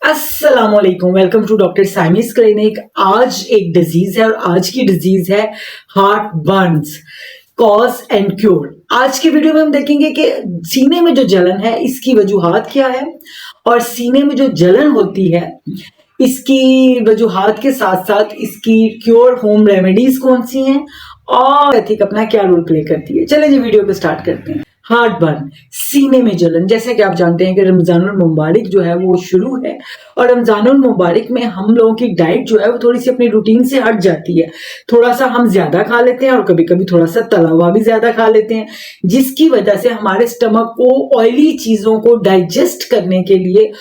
अस्सलामुअलैकुम, welcome to doctor साइमिस clinic. आज एक डिजीज है और आज की डिजीज है heart Burns, cause and cure. आज की वीडियो में हम देखेंगे कि सीने में जो जलन है इसकी वजूहात क्या है और सीने में जो जलन होती है इसकी वजूहात के साथ साथ इसकी क्योर होम रेमेडीज कौन सी हैं और एथिक अपना क्या रोल प्ले करती है। चलें जी वीडियो को स्टार्ट करते हैं। हार्ट बर्न, सीने में जलन। जैसे कि आप जानते हैं कि रमजानुल मुबारक जो है वो शुरू है और रमजानुल मुबारक में हम लोगों की डाइट जो है वो थोड़ी सी अपनी रूटीन से हट जाती है। थोड़ा सा हम ज्यादा खा लेते हैं और कभी कभी थोड़ा सा तला हुआ भी ज्यादा खा लेते हैं, जिसकी वजह से हमारे स्टमक को ऑयली चीजों को डाइजेस्ट करने के लिए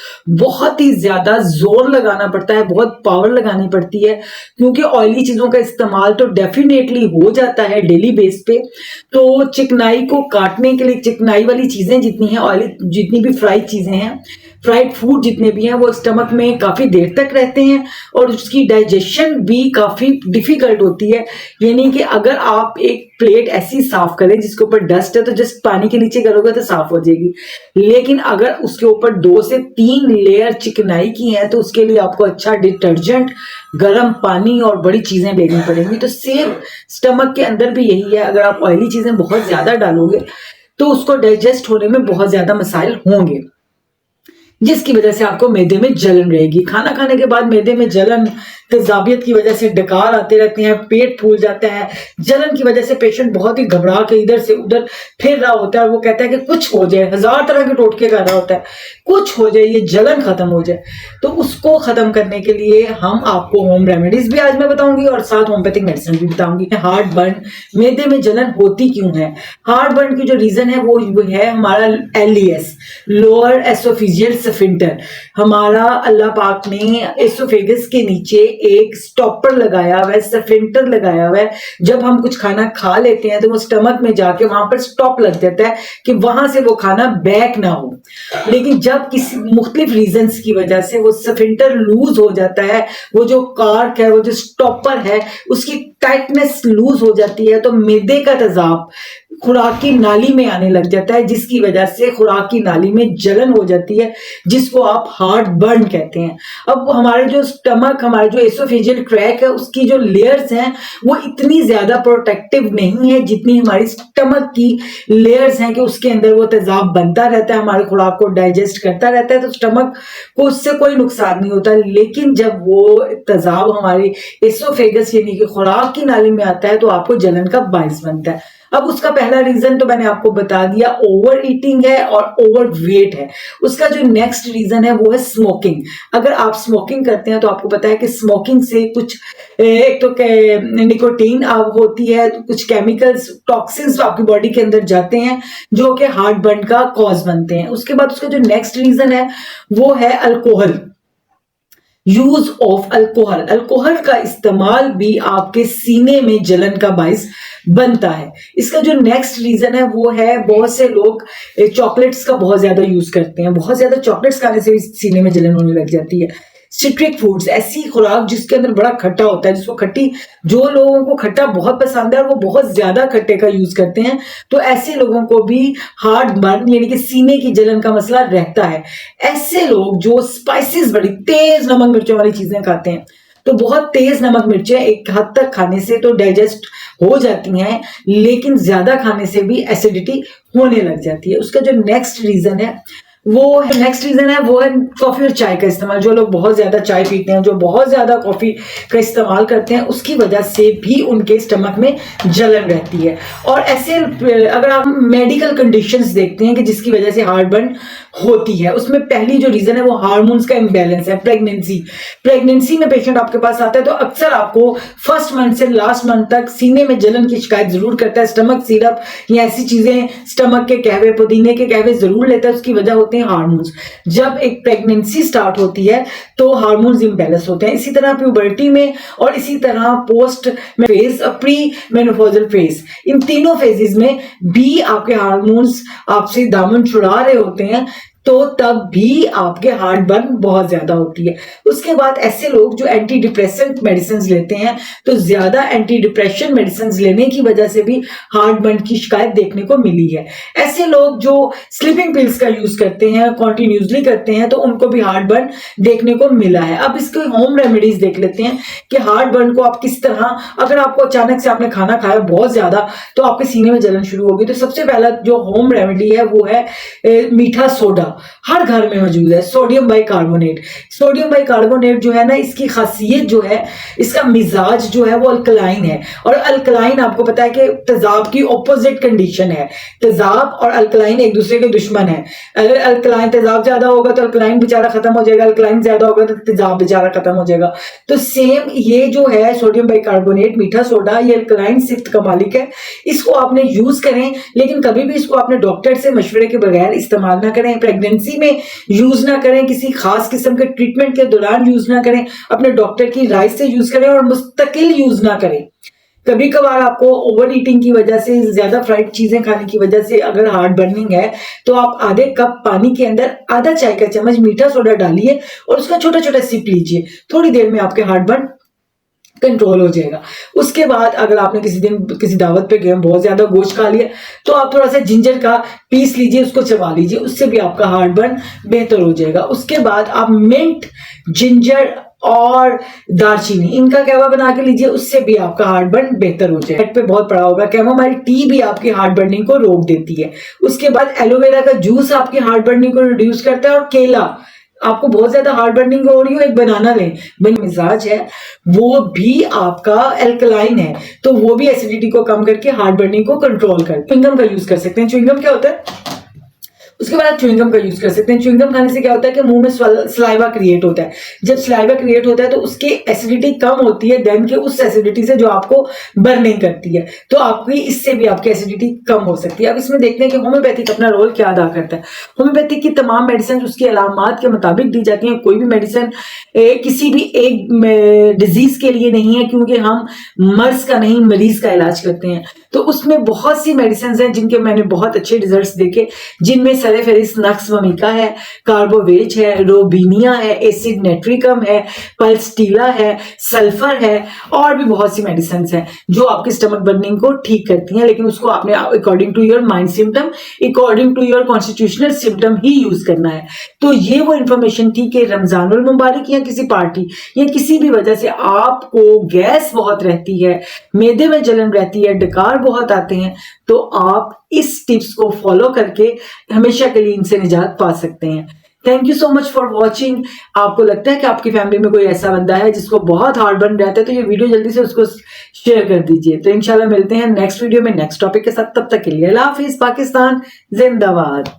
बहुत ही ज्यादा जोर लगाना पड़ता है, बहुत पावर लगानी पड़ती है, क्योंकि ऑयली चीजों का इस्तेमाल तो डेफिनेटली हो जाता है डेली बेस पे। तो चिकनाई को काटने के लिए, चिकनाई वाली चीजें जितनी हैं, ऑयली जितनी भी फ्राइड चीजें हैं, फ्राइड फूड जितने भी हैं, वो स्टमक में काफी देर तक रहते हैं और उसकी डाइजेशन भी काफी डिफिकल्ट होती है। यानी कि अगर आप एक प्लेट ऐसी साफ करें जिसके ऊपर डस्ट है तो जस्ट पानी के नीचे करोगे तो साफ हो जाएगी, लेकिन अगर उसके ऊपर 2 से 3 लेयर चिकनाई की है तो उसके लिए आपको अच्छा डिटर्जेंट, गर्म पानी और बड़ी चीजें लेनी पड़ेंगी। तो सेम स्टमक के अंदर भी यही है, अगर आप ऑयली चीजें बहुत ज्यादा डालोगे तो उसको डाइजेस्ट होने में बहुत ज्यादा मसाइल होंगे, जिसकी वजह से आपको मैदे में जलन रहेगी। खाना खाने के बाद मैदे में जलन, तेजाबियत की वजह से डकार आते रहते हैं, पेट फूल जाता है। जलन की वजह से पेशेंट बहुत ही घबरा के इधर से उधर फिर रहा होता है और वो कहता है कि कुछ हो जाए, 1000 तरह के टोटके कर रहा होता है, कुछ हो जाए, ये जलन खत्म हो जाए। तो उसको खत्म करने के लिए हम आपको होम रेमेडीज भी आज मैं बताऊंगी और साथ होम्योपैथिक मेडिसिन भी बताऊंगी। हार्ट बर्न, मैदे में जलन होती क्यों है? हार्ट बर्न की जो रीजन है वो है हमारा LES, लोअर एसोफेजियल स्फिंक्टर। हमारा अल्लाह पाक ने एसोफेगस के नीचे एक स्टॉपर लगाया हुआ है, स्फिंक्टर लगाया हुआ है। जब हम कुछ खाना खा लेते हैं तो वो स्टमक में जाके वहां पर स्टॉप लग जाता है कि वहां से वो खाना बैक ना हो। लेकिन जब किसी मुख्तलिफ रीजंस की वजह से वो स्फिंक्टर लूज हो जाता है, वो जो कार्क है, वो जो स्टॉपर है, उसकी टाइटनेस लूज हो जाती है, तो मैदे का तेजाब खुराक की नाली में आने लग जाता है, जिसकी वजह से खुराक की नाली में जलन हो जाती है, जिसको आप हार्ट बर्न कहते हैं। अब हमारे जो स्टमक, हमारे जो एसोफेजियल ट्रैक है, उसकी जो लेयर्स हैं वो इतनी ज्यादा प्रोटेक्टिव नहीं है जितनी हमारी स्टमक की लेयर्स हैं, कि उसके अंदर वो तेजाब बनता रहता है, हमारे खुराक को डाइजेस्ट करता रहता है, तो स्टमक को उससे कोई नुकसान नहीं होता। लेकिन जब वो तेजाब हमारे एसोफेगस यानी कि खुराक की नाली में आता है तो आपको जलन का बायस बनता है। अब उसका पहला रीजन तो मैंने आपको बता दिया, ओवर ईटिंग है और ओवर वेट है। उसका जो नेक्स्ट रीजन है वो है स्मोकिंग। अगर आप स्मोकिंग करते हैं तो आपको पता है कि स्मोकिंग से कुछ, एक तो निकोटीन होती है, कुछ केमिकल्स, टॉक्सिन्स आपकी बॉडी के अंदर जाते हैं जो कि हार्ट बर्न का कॉज बनते हैं। उसके बाद उसका जो नेक्स्ट रीजन है वो है alcohol, use of alcohol. Alcohol का इस्तेमाल भी आपके सीने में जलन का बायस बनता है। इसका जो नेक्स्ट रीजन है वो है, बहुत से लोग चॉकलेट्स का बहुत ज्यादा यूज करते हैं, बहुत ज्यादा चॉकलेट्स खाने से भी सीने में जलन होने लग जाती है। सिट्रिक फूड्स, ऐसी खुराक जिसके अंदर बड़ा खट्टा होता है, जिसको खट्टी, जो लोगों को खट्टा बहुत पसंद है और वो बहुत ज्यादा खट्टे का यूज करते हैं, तो ऐसे लोगों को भी हार्ट बर्न यानी कि सीने की जलन का मसला रहता है। ऐसे लोग जो स्पाइसेस, बड़ी तेज नमक मिर्चों वाली चीजें खाते हैं, तो बहुत तेज नमक मिर्चें एक हद तक खाने से तो डाइजेस्ट हो जाती हैं, लेकिन ज्यादा खाने से भी एसिडिटी होने लग जाती है। उसका जो नेक्स्ट रीजन है वो है कॉफी और चाय का इस्तेमाल। जो लोग बहुत ज्यादा चाय पीते हैं, जो बहुत ज्यादा कॉफी का इस्तेमाल करते हैं, उसकी वजह से भी उनके स्टमक में जलन रहती है। और ऐसे अगर आप मेडिकल कंडीशंस देखते हैं कि जिसकी वजह से हार्ट बर्न होती है, उसमें पहली जो रीजन है वो हार्मोन्स का इम्बैलेंस है। प्रेगनेंसी में पेशेंट आपके पास आता है तो अक्सर आपको फर्स्ट मंथ से लास्ट मंथ तक सीने में जलन की शिकायत जरूर करता है। स्टमक सिरप या ऐसी चीजें, स्टमक के कहवे, पुदीने के कहवे जरूर लेता है, उसकी वजह होती है हार्मोन्स। जब एक प्रेगनेंसी स्टार्ट होती है तो हार्मोन्स इम्बैलेंस होते हैं। इसी तरह प्यूबर्टी में और इसी तरह post phase, pre menopausal phase, इन तीनों फेजेस में भी आपके हार्मोन्स आपसे दामन छुड़ा रहे होते हैं तो तब भी आपके हार्ट बर्न बहुत ज्यादा होती है। उसके बाद ऐसे लोग जो एंटी डिप्रेसेंट मेडिसिन लेते हैं, तो ज्यादा एंटी डिप्रेशन मेडिसिन लेने की वजह से भी हार्ट बर्न की शिकायत देखने को मिली है। ऐसे लोग जो स्लीपिंग पिल्स का यूज करते हैं, कॉन्टिन्यूसली करते हैं, तो उनको भी हार्ट बर्न देखने को मिला है। अब इसके होम रेमेडीज देख लेते हैं कि हार्ट बर्न को आप किस तरह, अगर आपको अचानक से आपने खाना खाया बहुत ज्यादा तो आपके सीने में जलन शुरू होगी, तो सबसे पहला जो होम रेमेडी है वो है मीठा सोडा। हर घर में मौजूद है सोडियम बाइकार्बोनेट। सोडियम बाइकार्बोनेट जो है ना, इसकी खासियत जो है, इसका मिजाज जो है वो अल्कलाइन है। और अल्कलाइन आपको पता है कि तेजाब की ऑपोजिट कंडीशन है। तेजाब और अल्कलाइन एक दूसरे के दुश्मन है। अगर अल्कलाइन तेजाब ज्यादा होगा तो अल्कलाइन बेचारा खत्म हो जाएगा, अल्कलाइन ज्यादा होगा तो तेजाब बेचारा खत्म हो जाएगा। तो सेम ये जो है सोडियम बाइकार्बोनेट मीठा सोडा, ये अल्कलाइन सिफ्त का मालिक है। इसको आपने यूज करें, लेकिन कभी भी इसको आपने डॉक्टर से मशवरे के बगैर इस्तेमाल ना करें। प्रेगनेंसी में यूज ना करें, किसी खास किस्म के ट्रीटमेंट के दौरान यूज ना करें, अपने डॉक्टर की राय से यूज करें और मुस्तकिल यूज ना करें। कभी कभार आपको ओवर ईटिंग की वजह से, ज्यादा फ्राइड चीजें खाने की वजह से अगर हार्ट बर्निंग है, तो आप आधे कप पानी के अंदर आधा चाय का चम्मच मीठा सोडा डालिए और उसका छोटा छोटा सिप लीजिए। थोड़ी देर में आपके हार्ट बर्न कंट्रोल हो जाएगा। उसके बाद अगर आपने किसी दिन किसी दावत पे गए, बहुत ज्यादा गोश्त खा लिया, तो आप थोड़ा सा जिंजर का पीस लीजिए, उसको चबा लीजिए, उससे भी आपका हार्ट बर्न बेहतर हो जाएगा। उसके बाद आप मिंट, जिंजर और दालचीनी, इनका कहवा बना के लीजिए, उससे भी आपका हार्ट बर्न बेहतर हो जाएगा। पे बहुत पड़ा होगा, कैमोमाइल टी भी आपकी हार्ट बर्निंग को रोक देती है। उसके बाद एलोवेरा का जूस आपकी हार्ट बर्निंग को रिड्यूस करता है। और केला, आपको बहुत ज्यादा हार्ट बर्निंग हो रही हो, एक बनाना लें, मिजाज है वो भी आपका एल्कलाइन है, तो वो भी एसिडिटी को कम करके हार्ट बर्निंग को कंट्रोल कर। च्युइंगम का यूज कर सकते हैं। च्युइंगम क्या होता है? उसके बाद च्युइंगम का यूज कर सकते हैं। च्युइंगम खाने से क्या होता है कि मुंह में सलाइवा क्रिएट होता है। जब सलाइवा क्रिएट होता है तो उसकी एसिडिटी कम होती है देन के उस एसिडिटी से जो आपको बर्निंग करती है, तो आपकी इससे भी आपकी एसिडिटी कम हो सकती है। अब इसमें देखते हैं कि होम्योपैथिक अपना रोल क्या अदा करता है। होम्योपैथिक की तमाम मेडिसिन उसकी अलामात के मुताबिक दी जाती है। कोई भी मेडिसिन किसी भी एक डिजीज के लिए नहीं है, क्योंकि हम मर्ज का नहीं मरीज का इलाज करते हैं। तो उसमें बहुत सी मेडिसिन हैं जिनके मैंने बहुत अच्छे रिजल्ट्स देखे, जिनमें सल्फेरिस नक्स वमिका है, कार्बोवेज है, रोबिनिया है, एसिड नेट्रिकम है, पल्सटीला है, सल्फर है, और भी बहुत सी मेडिसिन हैं जो आपके स्टमक बर्निंग को ठीक करती हैं। लेकिन उसको आपने according to your mind symptom, according to your constitutional symptom ही यूज करना है। तो ये वो इंफॉर्मेशन थी कि रमजानुल मुबारक या किसी पार्टी या किसी भी वजह से आपको गैस बहुत रहती है, मैदे में जलन रहती है, डकार बहुत आते हैं, तो आप इस टिप्स को फॉलो करके हमेशा के लिए इनसे निजात पा सकते हैं। Thank you so much for watching. आपको लगता है कि आपकी फैमिली में कोई ऐसा बंदा है जिसको बहुत हार्ट बर्न रहता है, तो ये वीडियो जल्दी से उसको शेयर कर दीजिए। तो इंशाल्लाह मिलते हैं नेक्स्ट वीडियो में नेक्स्ट टॉपिक के साथ। तब तक के लिए अल्लाह हाफिज। पाकिस्तान जिंदाबाद।